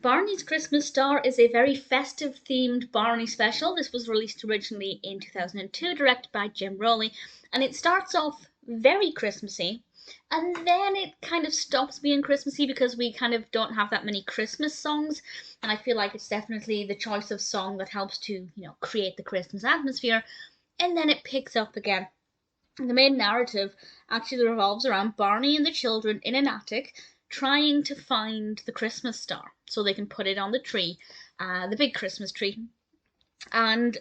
Barney's Christmas Star is a very festive themed Barney special. This was released originally in 2002, directed by Jim Rowley, and it starts off very Christmassy, and then it kind of stops being Christmassy because we kind of don't have that many Christmas songs, and I feel like it's definitely the choice of song that helps to, create the Christmas atmosphere, and then it picks up again. The main narrative actually revolves around Barney and the children in an attic trying to find the Christmas star so they can put it on the tree, the big Christmas tree. And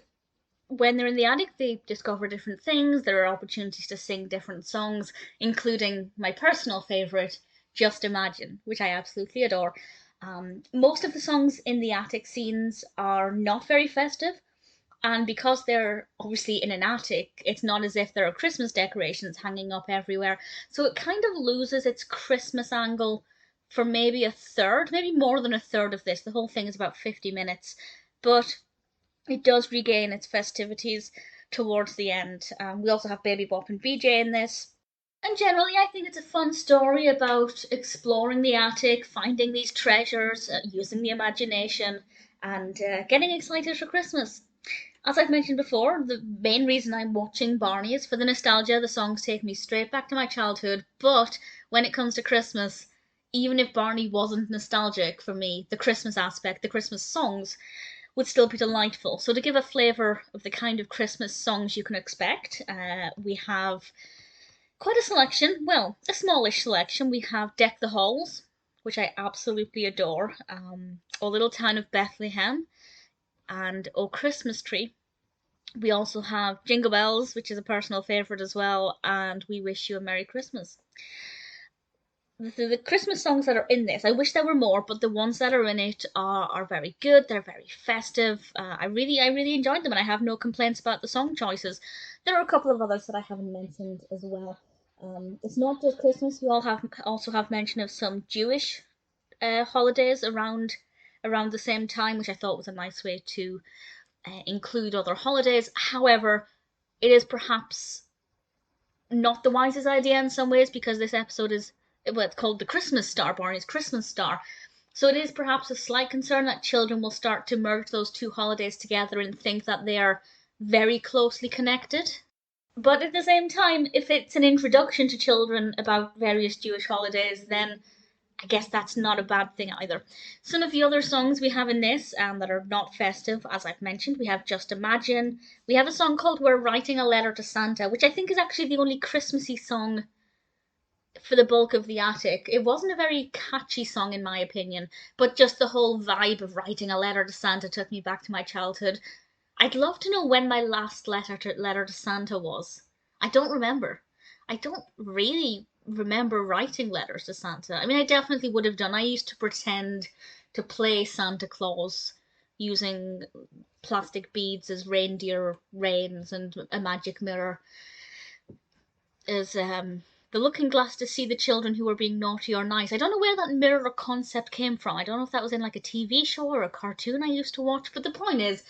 when they're in the attic, they discover different things. There are opportunities to sing different songs, including my personal favourite, Just Imagine, which I absolutely adore. Most of the songs in the attic scenes are not very festive, and because they're obviously in an attic, it's not as if there are Christmas decorations hanging up everywhere. So it kind of loses its Christmas angle for maybe a third, maybe more than a third of this. The whole thing is about 50 minutes. But it does regain its festivities towards the end. We also have Baby Bop and BJ in this. And generally, I think it's a fun story about exploring the attic, finding these treasures, using the imagination, and getting excited for Christmas. As I've mentioned before, the main reason I'm watching Barney is for the nostalgia. The songs take me straight back to my childhood, but when it comes to Christmas, even if Barney wasn't nostalgic for me, the Christmas aspect, the Christmas songs, would still be delightful. So to give a flavour of the kind of Christmas songs you can expect, we have quite a selection, well, a smallish selection. We have Deck the Halls, which I absolutely adore, O Little Town of Bethlehem, and O Christmas Tree. We also have Jingle Bells, which is a personal favourite as well, and We Wish You a Merry Christmas. The Christmas songs that are in this, I wish there were more, but the ones that are in it are very good. They're very festive. I really enjoyed them, and I have no complaints about the song choices. There are a couple of others that I haven't mentioned as well. It's not just Christmas. We also have mention of some Jewish holidays around the same time, which I thought was a nice way to include other holidays. However, it is perhaps not the wisest idea in some ways because this episode is, well, it's called The Christmas Star, Barney's Christmas Star. So it is perhaps a slight concern that children will start to merge those two holidays together and think that they are very closely connected. But at the same time, if it's an introduction to children about various Jewish holidays, then I guess that's not a bad thing either. Some of the other songs we have in this that are not festive, as I've mentioned, we have Just Imagine. We have a song called We're Writing a Letter to Santa, which I think is actually the only Christmassy song for the bulk of the attic. It wasn't a very catchy song in my opinion, but just the whole vibe of writing a letter to Santa took me back to my childhood. I'd love to know when my last letter to Santa was. I don't remember. I don't really remember writing letters to Santa. I mean, I definitely would have done. I used to pretend to play Santa Claus using plastic beads as reindeer reins and a magic mirror as the looking glass to see the children who were being naughty or nice. I don't know where that mirror concept came from. I don't know if that was in like a TV show or a cartoon I used to watch, but the point is,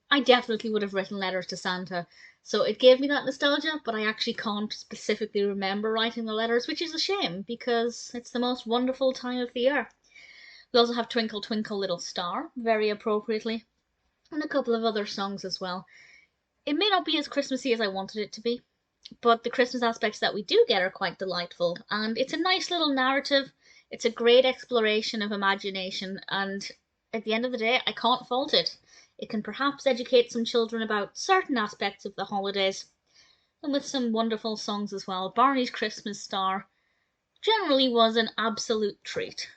I definitely would have written letters to Santa. So it gave me that nostalgia, but I actually can't specifically remember writing the letters, which is a shame because it's the most wonderful time of the year. We also have Twinkle Twinkle Little Star, very appropriately, and a couple of other songs as well. It may not be as Christmassy as I wanted it to be, but the Christmas aspects that we do get are quite delightful, and it's a nice little narrative. It's a great exploration of imagination, and at the end of the day, I can't fault it. It can perhaps educate some children about certain aspects of the holidays, and with some wonderful songs as well. Barney's Christmas Star generally was an absolute treat.